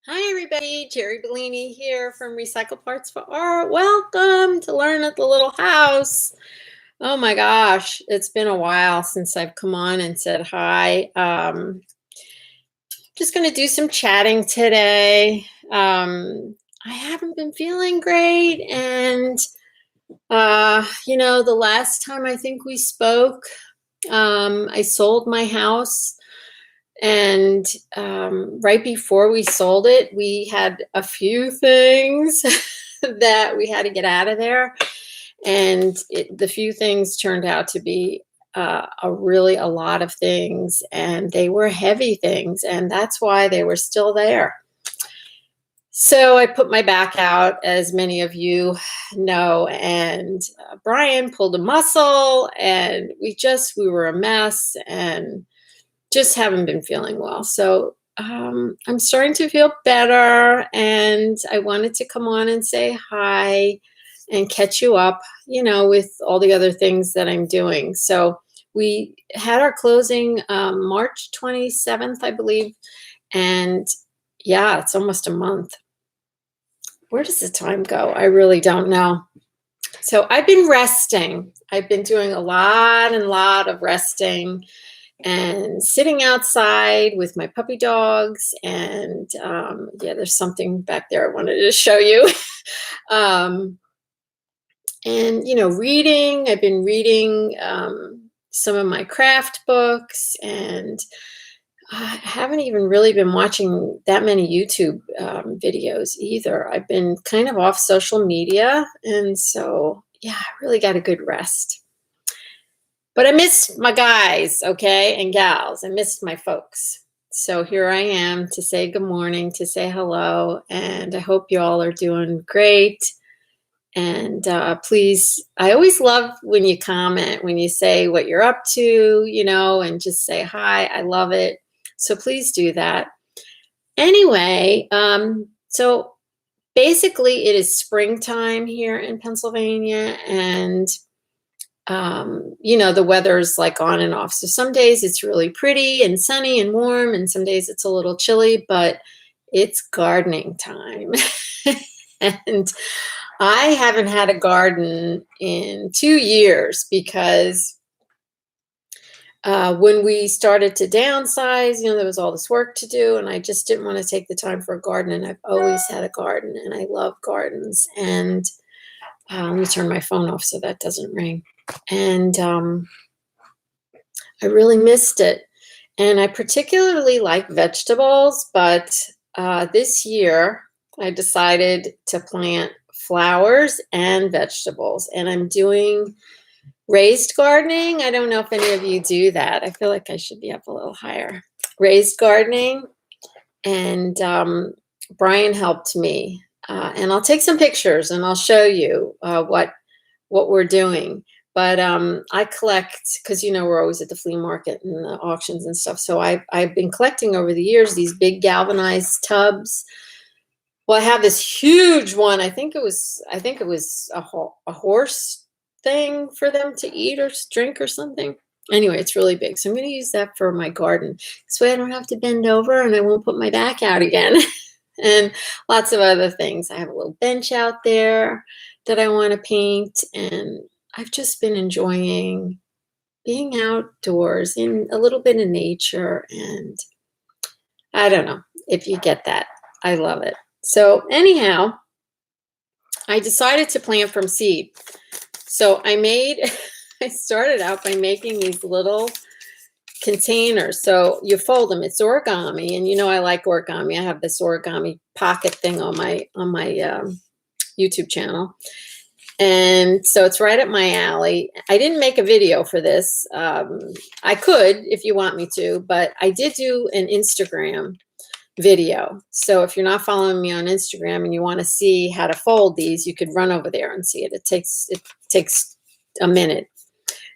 Hi everybody, Jeri Bellini here from Recycle Parts for Art. Welcome to Learn at the Little House. Oh my gosh, it's been a while since I've come on and said hi. Just going to do some chatting today. I haven't been feeling great, and the last time I think we spoke, I sold my house. And right before we sold it, we had a few things that we had to get out of there. And the few things turned out to be a lot of things. And they were heavy things. And that's why they were still there. So I put my back out, as many of you know, and Brian pulled a muscle, and we were a mess, and just haven't been feeling well. So I'm starting to feel better, and I wanted to come on and say hi and catch you up, with all the other things that I'm doing. So we had our closing March 27th, I believe. And yeah, it's almost a month. Where does the time go? I really don't know. So I've been resting. I've been doing a lot of resting and sitting outside with my puppy dogs. And there's something back there I wanted to show you. Reading. I've been reading some of my craft books, and I haven't even really been watching that many YouTube videos either. I've been kind of off social media, and so I really got a good rest. But I missed my guys, okay, and gals. I missed my folks. So here I am to say good morning, to say hello, and I hope you all are doing great. And please, I always love when you comment, when you say what you're up to, and just say hi. I love it. So please do that. Anyway, so basically it is springtime here in Pennsylvania, and the weather's like on and off. So some days it's really pretty and sunny and warm, and some days it's a little chilly, but it's gardening time. And I haven't had a garden in 2 years because when we started to downsize, there was all this work to do, and I just didn't want to take the time for a garden. And I've always had a garden, and I love gardens. And let me turn my phone off so that doesn't ring. And I really missed it. And I particularly like vegetables, but this year I decided to plant flowers and vegetables. And I'm doing raised gardening. I don't know if any of you do that. I feel like I should be up a little higher. Raised gardening. And Brian helped me. And I'll take some pictures and I'll show you what we're doing. But I collect, because we're always at the flea market and the auctions and stuff. So I've been collecting over the years these big galvanized tubs. Well, I have this huge one. I think it was a horse thing for them to eat or drink or something. Anyway, it's really big. So I'm going to use that for my garden. This way I don't have to bend over and I won't put my back out again. And lots of other things. I have a little bench out there that I want to paint, and I've just been enjoying being outdoors in a little bit of nature, and I don't know if you get that. I love it. So anyhow, I decided to plant from seed. So I started out by making these little containers. So you fold them. It's origami, and I like origami. I have this origami pocket thing on my YouTube channel. And so it's right up my alley. I didn't make a video for this. I could if you want me to, but I did do an Instagram video. So if you're not following me on Instagram and you want to see how to fold these, you could run over there and see it. It takes a minute.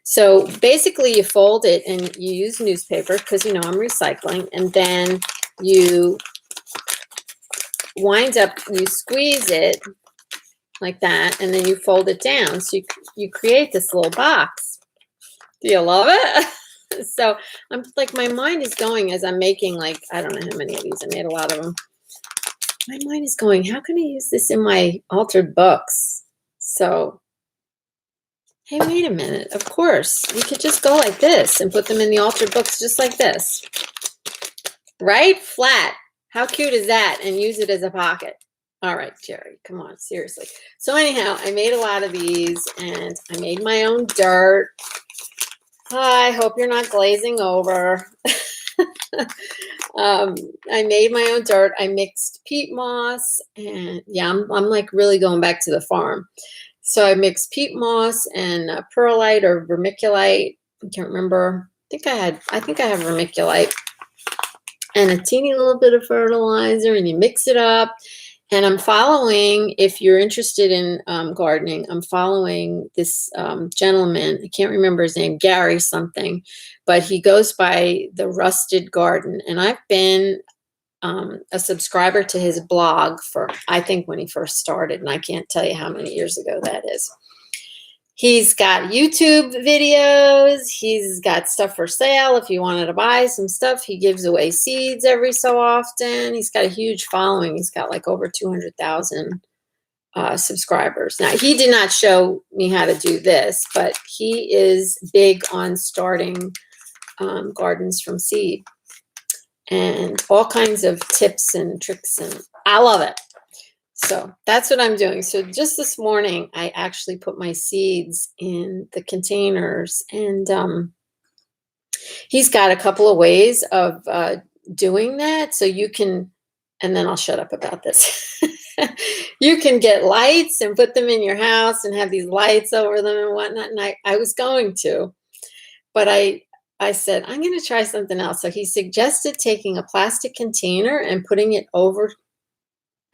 So basically you fold it and you use newspaper because I'm recycling, and then you you squeeze it like that, and then you fold it down. So you create this little box. Do you love it? So I'm like, my mind is going as I'm making, like, I don't know how many of these. I made a lot of them. my mind is going, how can I use this in my altered books? So, hey, wait a minute. Of course, we could just go like this and put them in the altered books just like this. Right? Flat. How cute is that? And use it as a pocket. All right, Jeri, come on, seriously. So anyhow, I made a lot of these and I made my own dirt. I hope you're not glazing over. I made my own dirt. I mixed peat moss and yeah, I'm like really going back to the farm. So I mixed peat moss and perlite or vermiculite. I can't remember. I think I have vermiculite and a teeny little bit of fertilizer, and you mix it up. And I'm following, if you're interested in gardening, I'm following this gentleman. I can't remember his name, Gary something, but he goes by the Rusted Garden. And I've been a subscriber to his blog for, I think, when he first started. And I can't tell you how many years ago that is. He's got YouTube videos. He's got stuff for sale if you wanted to buy some stuff. He gives away seeds every so often. He's got a huge following. He's got like over 200,000 subscribers. Now, he did not show me how to do this, but he is big on starting gardens from seed and all kinds of tips and tricks. And I love it. So that's what I'm doing. So just this morning, I actually put my seeds in the containers, and he's got a couple of ways of doing that. So you can, and then I'll shut up about this. You can get lights and put them in your house and have these lights over them and whatnot. And I was going to, but I said, I'm going to try something else. So he suggested taking a plastic container and putting it over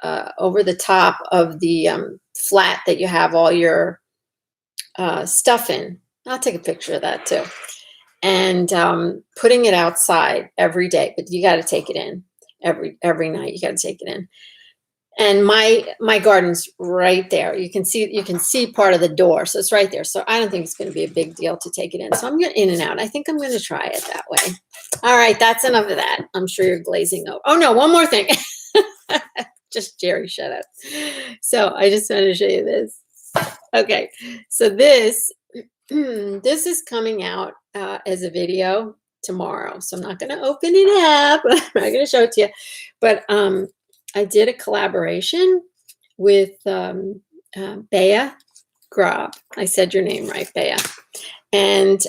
the top of the flat that you have all your stuff in. I'll take a picture of that too. And putting it outside every day, but you got to take it in every night. You got to take it in. And my garden's right there. You can see part of the door, so it's right there. So I don't think it's going to be a big deal to take it in. So I'm going in and out. I think I'm going to try it that way. All right, that's enough of that. I'm sure you're glazing over. Oh no, one more thing. Just Jeri, shut up. So I just wanted to show you this. Okay, so this is coming out as a video tomorrow. So I'm not going to open it up. I'm not going to show it to you. But I did a collaboration with Bea Grab. I said your name right, Bea. And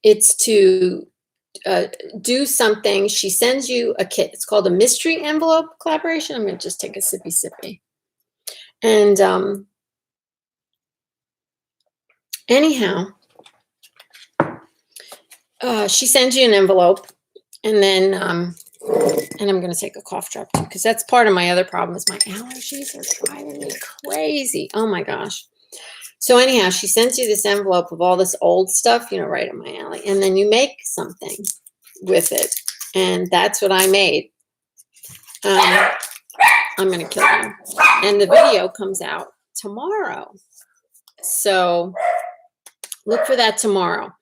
it's to do something. She sends you a kit. It's called a mystery envelope collaboration. I'm going to just take a sippy. And anyhow, she sends you an envelope, and then and I'm going to take a cough drop too, because that's part of my other problem is my allergies are driving me crazy. Oh my gosh. So anyhow, she sends you this envelope of all this old stuff, right in my alley. And then you make something with it. And that's what I made. I'm going to kill them. And the video comes out tomorrow. So look for that tomorrow.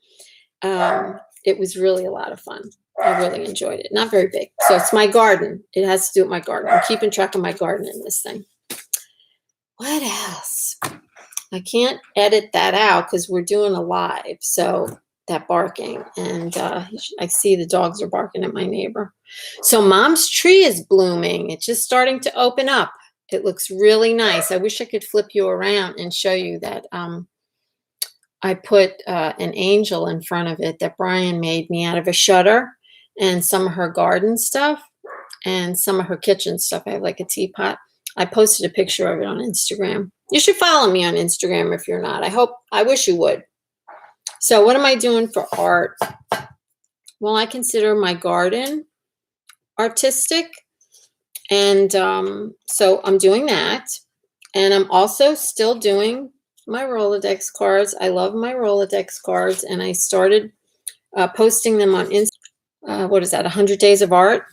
It was really a lot of fun. I really enjoyed it. Not very big. So it's my garden. It has to do with my garden. I'm keeping track of my garden in this thing. What else? I can't edit that out because we're doing a live. So that barking, and I see the dogs are barking at my neighbor. So Mom's tree is blooming. It's just starting to open up. It looks really nice. I wish I could flip you around and show you that I put an angel in front of it that Brian made me out of a shutter and some of her garden stuff and some of her kitchen stuff. I have like a teapot. I posted a picture of it on Instagram. You should follow me on Instagram if you're not. I wish you would. So what am I doing for art? Well, I consider my garden artistic. And so I'm doing that. And I'm also still doing my Rolodex cards. I love my Rolodex cards. And I started posting them on Instagram. What is that? 100 Days of Art.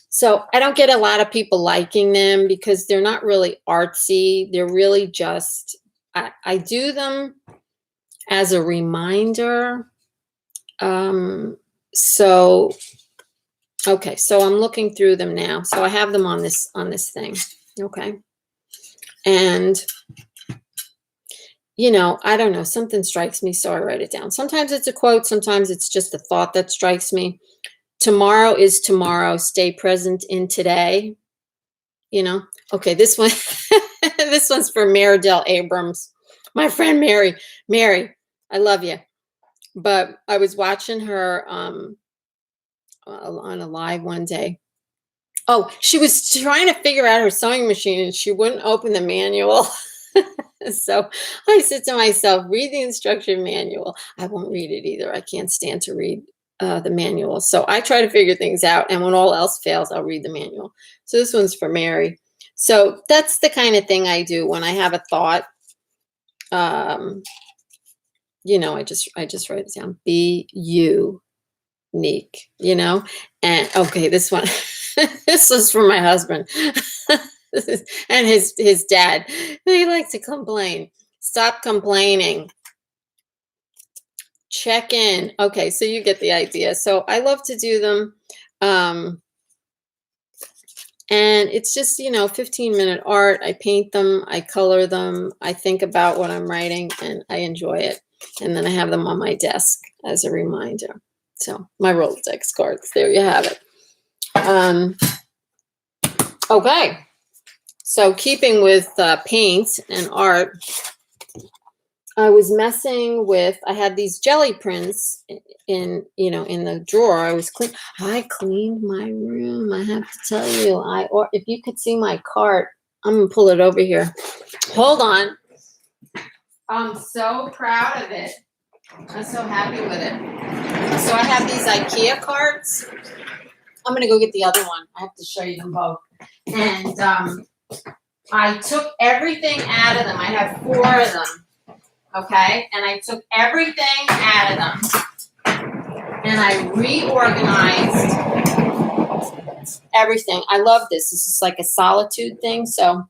So I don't get a lot of people liking them because they're not really artsy. They're really just, I do them as a reminder. So Okay, so I'm looking through them now. So I have them on this thing. Okay. And I don't know, something strikes me, so I write it down. Sometimes it's a quote, sometimes it's just a thought that strikes me. Tomorrow is tomorrow. Stay present in today. Okay, this one, this one's for Maridel Abrams. My friend Mary. Mary, I love you. But I was watching her on a live one day. Oh, she was trying to figure out her sewing machine and she wouldn't open the manual. So I said to myself, read the instruction manual. I won't read it either. I can't stand to read the manual. So I try to figure things out. And when all else fails, I'll read the manual. So this one's for Mary. So that's the kind of thing I do when I have a thought. I just write it down. Be unique, And okay, this one, this was for my husband. And his dad. They like to complain. Stop complaining. Check in. Okay, so you get the idea. So I love to do them. And it's just, 15-minute art. I paint them, I color them, I think about what I'm writing, and I enjoy it. And then I have them on my desk as a reminder. So my Rolodex cards, there you have it. Okay. So keeping with paint and art, I was messing with, I had these jelly prints in the drawer. I cleaned my room. I have to tell you, or if you could see my cart, I'm going to pull it over here. Hold on. I'm so proud of it. I'm so happy with it. So I have these IKEA carts. I'm going to go get the other one. I have to show you them both. And I took everything out of them. I have 4 of them. Okay. And I took everything out of them. And I reorganized everything. I love this. This is like a solitude thing. So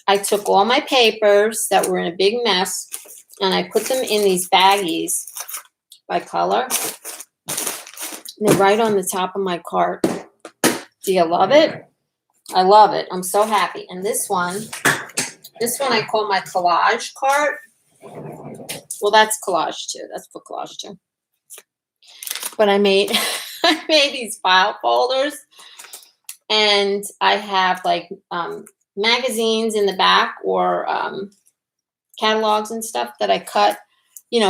I took all my papers that were in a big mess and I put them in these baggies by color. And they're right on the top of my cart. Do you love it? I love it. I'm so happy. And this one I call my collage cart. Well, that's collage too. That's for collage too. But I made these file folders, and I have like magazines in the back or catalogs and stuff that I cut,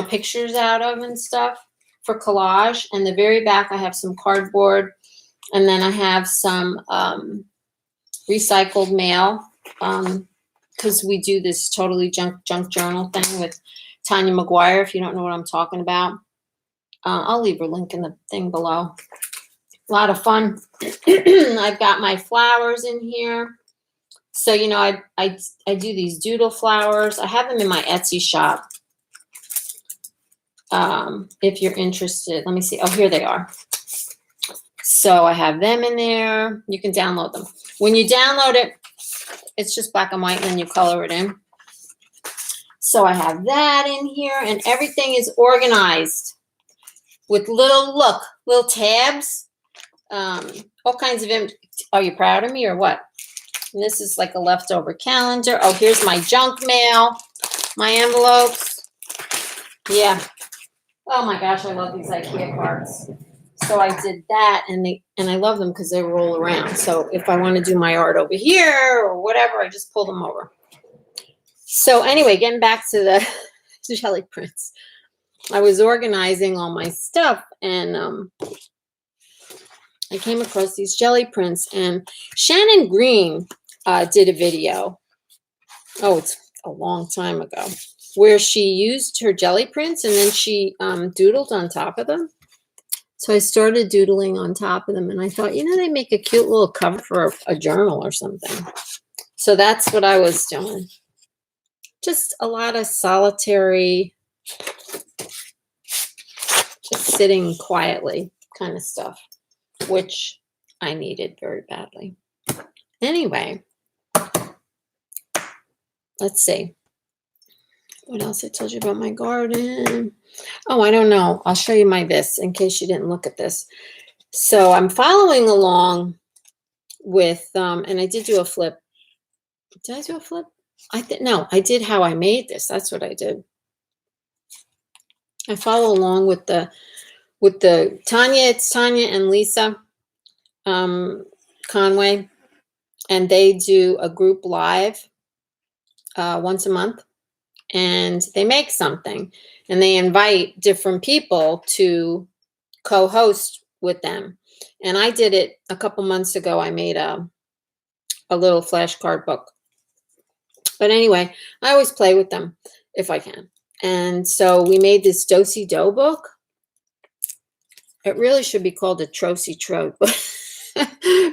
pictures out of and stuff for collage. And the very back, I have some cardboard, and then I have some recycled mail because we do this totally junk journal thing with Tanya McGuire. If you don't know what I'm talking about, I'll leave her link in the thing below. A lot of fun. I've got my flowers in here. So, I do these doodle flowers. I have them in my Etsy shop. If you're interested, let me see. Oh, here they are. So I have them in there. You can download them. When you download it, it's just black and white, and then you color it in. So I have that in here, and everything is organized with little tabs. All kinds of Are you proud of me or what? And this is like a leftover calendar. Oh, here's my junk mail, my envelopes. Yeah. Oh my gosh, I love these IKEA cards. So I did that, and I love them because they roll around. So if I want to do my art over here or whatever, I just pull them over. So anyway, getting back to the jelly prints. I was organizing all my stuff, and I came across these jelly prints, and Shannon Green did a video. Oh, it's a long time ago, where she used her jelly prints and then she doodled on top of them. So I started doodling on top of them, and I thought, they make a cute little cover for a journal or something. So that's what I was doing. Just a lot of solitary, just sitting quietly kind of stuff, which I needed very badly. Anyway, let's see. What else I told you about my garden? Oh, I don't know. I'll show you my this in case you didn't look at this. So I'm following along with, and I did do a flip. Did I do a flip? No, I did how I made this. That's what I did. I follow along with the Tanya. It's Tanya and Lisa Conway, and they do a group live once a month, and they make something, and they invite different people to co-host with them. And I did it a couple months ago. I made a little flashcard book. But anyway, I always play with them if I can. And so we made this do-si-do book. It really should be called a trosi-tro book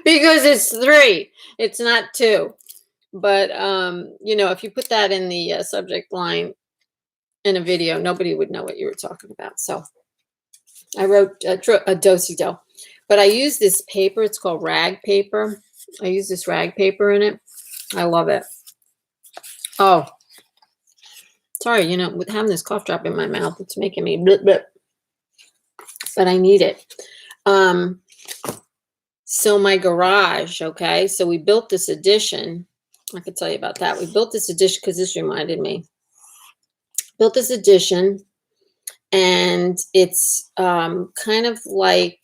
because it's 3. It's not 2. But, you know, if you put that in the subject line in a video, nobody would know what you were talking about. So I wrote a do-si-do. But I use this paper. It's called rag paper. I use this rag paper in it. I love it. Oh, sorry, you know, with having this cough drop in my mouth, it's making me blip, blip. But I need it. So my garage, okay, so we built this addition. I could tell you about that. We built this addition because this reminded me. Built this addition, and it's kind of like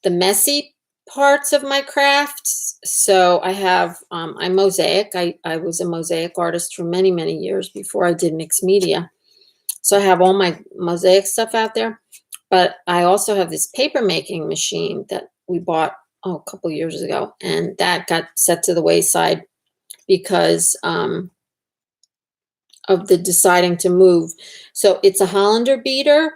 the messy parts of my crafts. So I have, I mosaic. I was a mosaic artist for many, many years before I did mixed media. So I have all my mosaic stuff out there. But I also have this paper making machine that we bought a couple years ago, and that got set to the wayside because of the deciding to move. So it's a Hollander beater.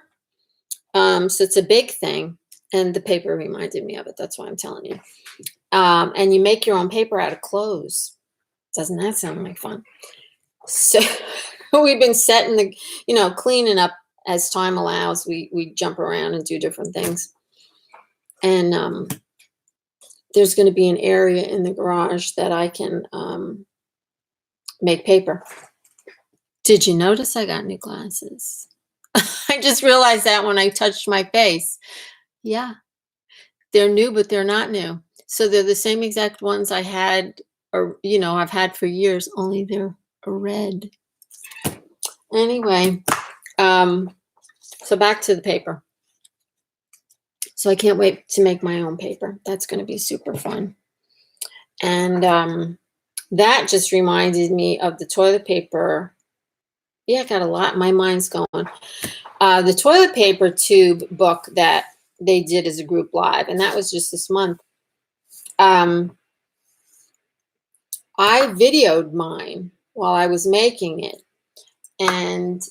So it's a big thing, and the paper reminded me of it. That's why I'm telling you. And you make your own paper out of clothes. Doesn't that sound like fun? So we've been setting the, you know, cleaning up as time allows. We jump around and do different things. And there's going to be an area in the garage that I can make paper. Did you notice I got new glasses? I just realized that when I touched my face. Yeah, they're new, but they're not new. So they're the same exact ones I had, or, you know, I've had for years, only they're red. Anyway, so back to the paper. So I can't wait to make my own paper. That's going to be super fun. And that just reminded me of the toilet paper. Yeah, I got a lot. My mind's going. The toilet paper tube book that they did as a group live, and that was just this month. I videoed mine while I was making it, and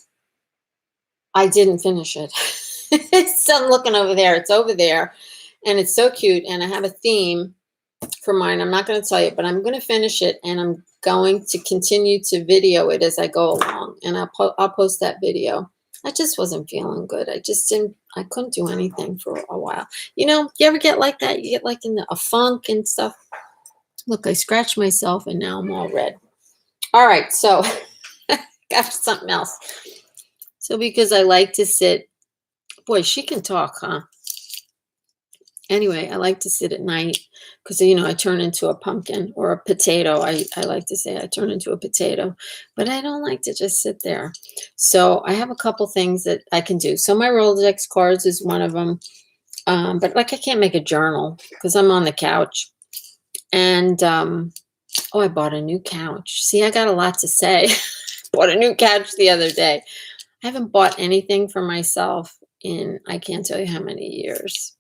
I didn't finish it. So I'm looking over there. It's over there, and it's so cute, and I have a theme for mine. I'm not going to tell you, but I'm going to finish it, and I'm going to continue to video it as I go along, and I'll post that video. I just wasn't feeling good. I couldn't do anything for a while. You know, you ever get like that? You get like in a funk and stuff. Look, I scratched myself, and now I'm all red. All right, so got something else. So because I like to sit, boy, she can talk, huh? Anyway, I like to sit at night because, you know, I turn into a pumpkin or a potato. I like to say I turn into a potato, but I don't like to just sit there. So I have a couple things that I can do. So my Rolodex cards is one of them. But like I can't make a journal because I'm on the couch. And, oh, I bought a new couch. See, I got a lot to say. Bought a new couch the other day. I haven't bought anything for myself in, I can't tell you how many years.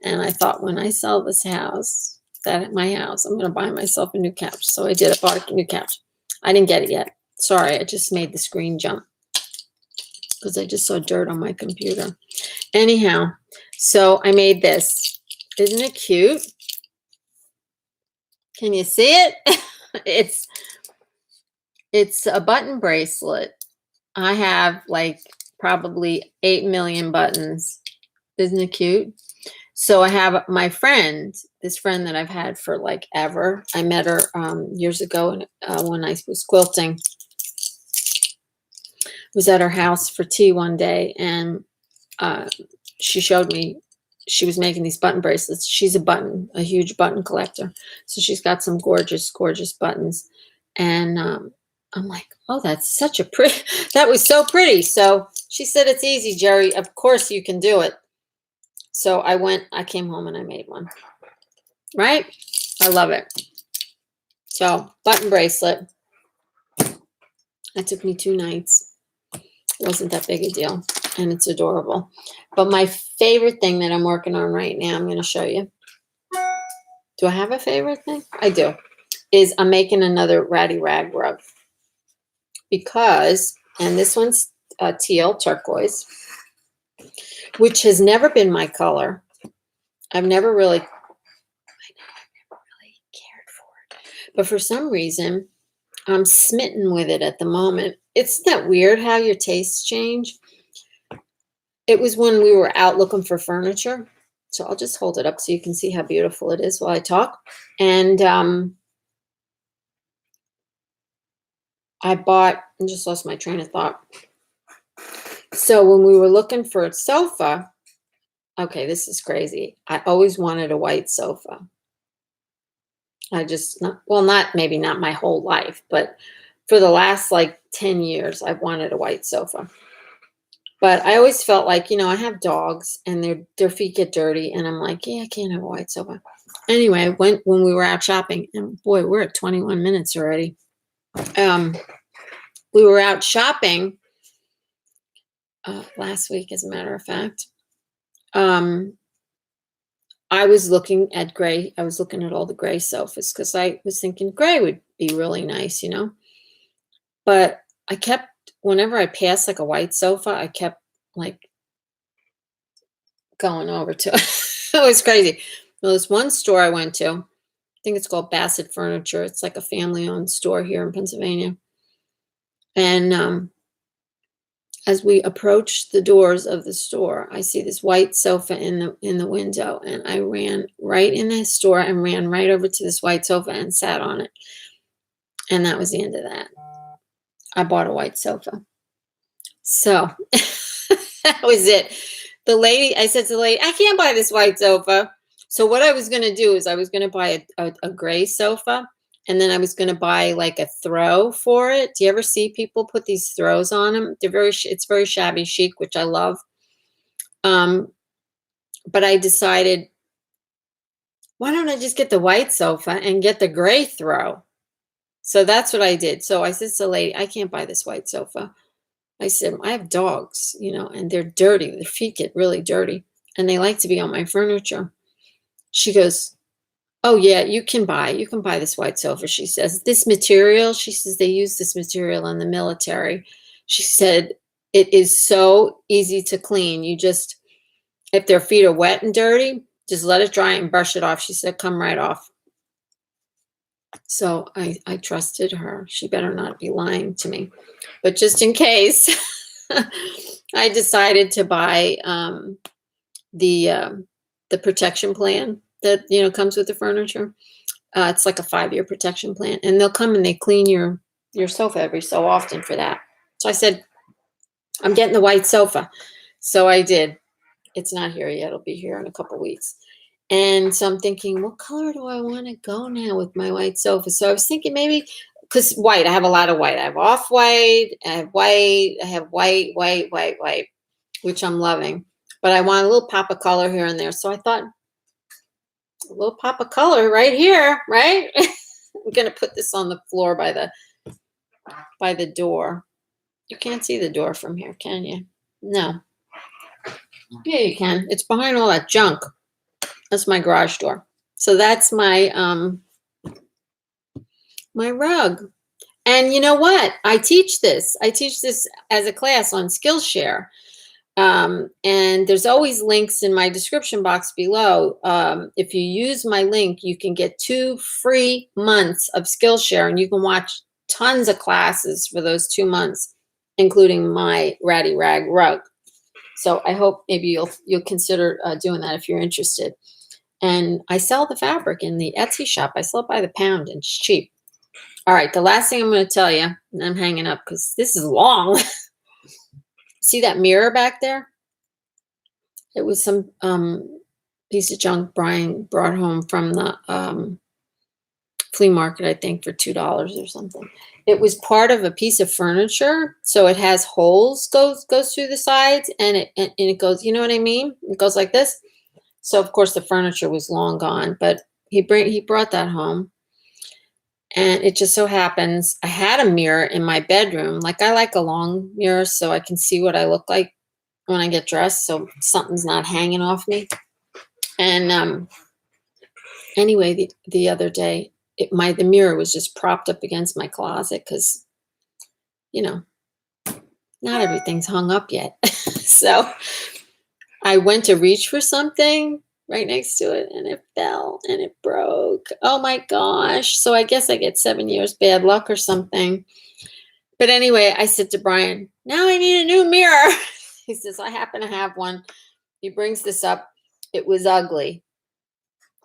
And I thought, when I sell this house, my house, I'm going to buy myself a new couch. So I did. I bought a new couch. I didn't get it yet. Sorry, I just made the screen jump because I just saw dirt on my computer. Anyhow, so I made this. Isn't it cute? Can you see it? It's a button bracelet. I have like probably 8 million buttons. Isn't it cute? So I have my friend, this friend that I've had for like ever. I met her years ago when I was quilting. Was at her house for tea one day, and she showed me she was making these button bracelets. She's a huge button collector. So she's got some gorgeous, gorgeous buttons. And I'm like, oh, that's such a pretty, that was so pretty. So she said, it's easy, Jeri. Of course you can do it. So I came home and I made one. Right? I love it. So button bracelet. That took me 2 nights. It wasn't that big a deal. And it's adorable. But my favorite thing that I'm working on right now, I'm going to show you. Do I have a favorite thing? I do. Is I'm making another ratty rag rug. Because, and this one's teal, turquoise, which has never been my color. I've never really cared for it. But for some reason, I'm smitten with it at the moment. Isn't that weird how your tastes change? It was when we were out looking for furniture. So I'll just hold it up so you can see how beautiful it is while I talk. And I just lost my train of thought. So when we were looking for a sofa, okay, this is crazy. I always wanted a white sofa. Maybe not my whole life, but for the last like 10 years, I've wanted a white sofa. But I always felt like, I have dogs and their feet get dirty. And I'm like, yeah, I can't have a white sofa. Anyway, when we were out shopping, and boy, we're at 21 minutes already. We were out shopping last week, as a matter of fact. I was looking at gray. I was looking at all the gray sofas because I was thinking gray would be really nice, But I kept, whenever I passed like a white sofa, I kept like going over to it. It was crazy. Well, there's one store I went to. I think it's called Bassett Furniture. It's like a family-owned store here in Pennsylvania. And as we approached the doors of the store, I see this white sofa in the window, and I ran right in the store and ran right over to this white sofa and sat on it. And that was the end of that. I bought a white sofa. So that was it. I said to the lady, I can't buy this white sofa. So what I was going to do is I was going to buy a gray sofa, and then I was going to buy like a throw for it. Do you ever see people put these throws on them? It's very shabby chic, which I love. But I decided, why don't I just get the white sofa and get the gray throw? So that's what I did. So I said to the lady, I can't buy this white sofa. I said, I have dogs, and they're dirty. Their feet get really dirty, and they like to be on my furniture. She goes, oh, yeah, you can buy this white sofa. She says, this material, she says, they use this material in the military. She said, it is so easy to clean. You just, if their feet are wet and dirty, just let it dry and brush it off. She said, come right off. So I trusted her. She better not be lying to me. But just in case, I decided to buy the protection plan that comes with the furniture. It's like a 5-year protection plan, and they'll come and they clean your sofa every so often for that. So I said, I'm getting the white sofa. So I did. It's not here yet. It'll be here in a couple weeks. And so I'm thinking, what color do I want to go now with my white sofa? So I was thinking maybe, because white, I have a lot of white. I have off-white, I have white, which I'm loving. But I want a little pop of color here and there. So I thought, a little pop of color right here, right? I'm going to put this on the floor by the door. You can't see the door from here, can you? No. Yeah, you can. It's behind all that junk. That's my garage door. So that's my my rug. And you know what? I teach this as a class on SkillShare. And there's always links in my description box below. If you use my link, you can get 2 free months of SkillShare, and you can watch tons of classes for those 2 months, including my ratty rag rug. So I hope maybe you'll consider doing that if you're interested. And I sell the fabric in the Etsy shop. I sell it by the pound, and it's cheap. All right, the last thing I'm going to tell you, and I'm hanging up because this is long. See that mirror back there? It was some piece of junk Brian brought home from the flea market, I think, for $2 or something. It was part of a piece of furniture, so it has holes goes through the sides, and it goes. You know what I mean? It goes like this. So of course the furniture was long gone, but he brought that home, and it just so happens I had a mirror in my bedroom. Like I like a long mirror so I can see what I look like when I get dressed, so something's not hanging off me. And anyway, the other day, the mirror was just propped up against my closet because, you know, not everything's hung up yet. So I went to reach for something right next to it, and it fell and it broke. Oh my gosh. So I guess I get 7 years bad luck or something. But anyway, I said to Brian, now I need a new mirror. He says, I happen to have one. He brings this up. It was ugly.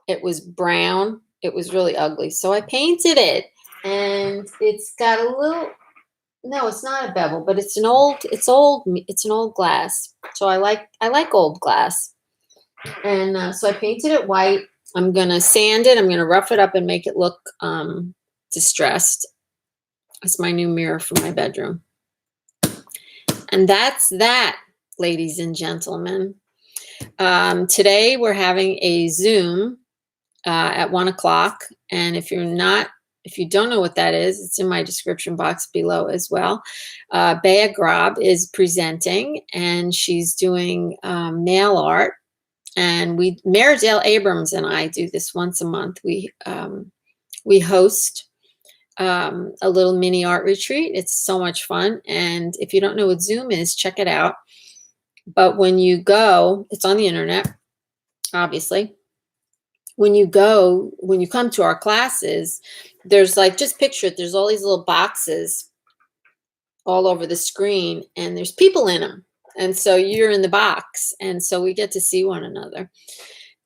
It was brown. It was really ugly. So I painted it, and it's got a little, no, it's not a bevel, but it's an old glass. So I like old glass. And so I painted it white. I'm going to sand it. I'm going to rough it up and make it look distressed. It's my new mirror for my bedroom. And that's that, ladies and gentlemen. Today we're having a Zoom at 1 o'clock. And if you don't know what that is, it's in my description box below as well. Bea Grab is presenting, and she's doing nail art. And Maridale Abrams and I do this once a month. We host a little mini art retreat. It's so much fun. And if you don't know what Zoom is, check it out. But when you go, it's on the internet, obviously. When you come to our classes, there's like, just picture it, there's all these little boxes all over the screen, and there's people in them. And so you're in the box, and so we get to see one another.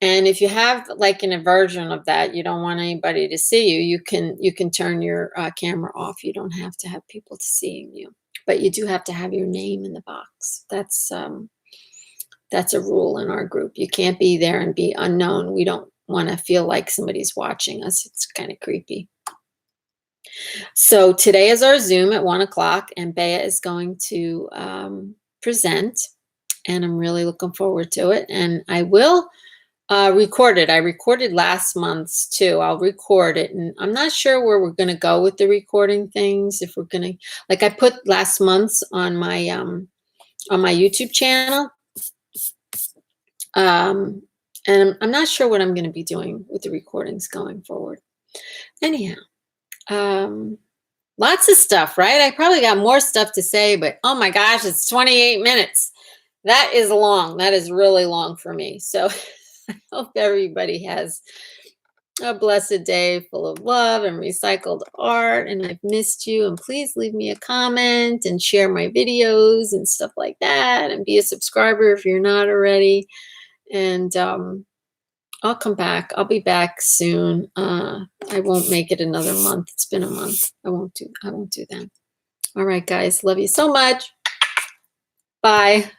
And if you have like an aversion of that, you don't want anybody to see you, you can turn your camera off. You don't have to have people seeing you, but you do have to have your name in the box. That's a rule in our group. You can't be there and be unknown. We don't want to feel like somebody's watching us. It's kind of creepy. So today is our Zoom at 1 o'clock, and Bea is going to present, and I'm really looking forward to it. And I will record it. I recorded last month's too. I'll record it, and I'm not sure where we're going to go with the recording things. If we're going to, like, I put last month's on my YouTube channel. And I'm not sure what I'm going to be doing with the recordings going forward. Anyhow, lots of stuff, right? I probably got more stuff to say, but oh my gosh, it's 28 minutes. That is long. That is really long for me. So I hope everybody has a blessed day full of love and recycled art. And I've missed you. And please leave me a comment and share my videos and stuff like that. And be a subscriber if you're not already. And I'll come back. I'll be back soon. I won't make it another month. It's been a month. I won't do that. All right, guys. Love you so much. Bye.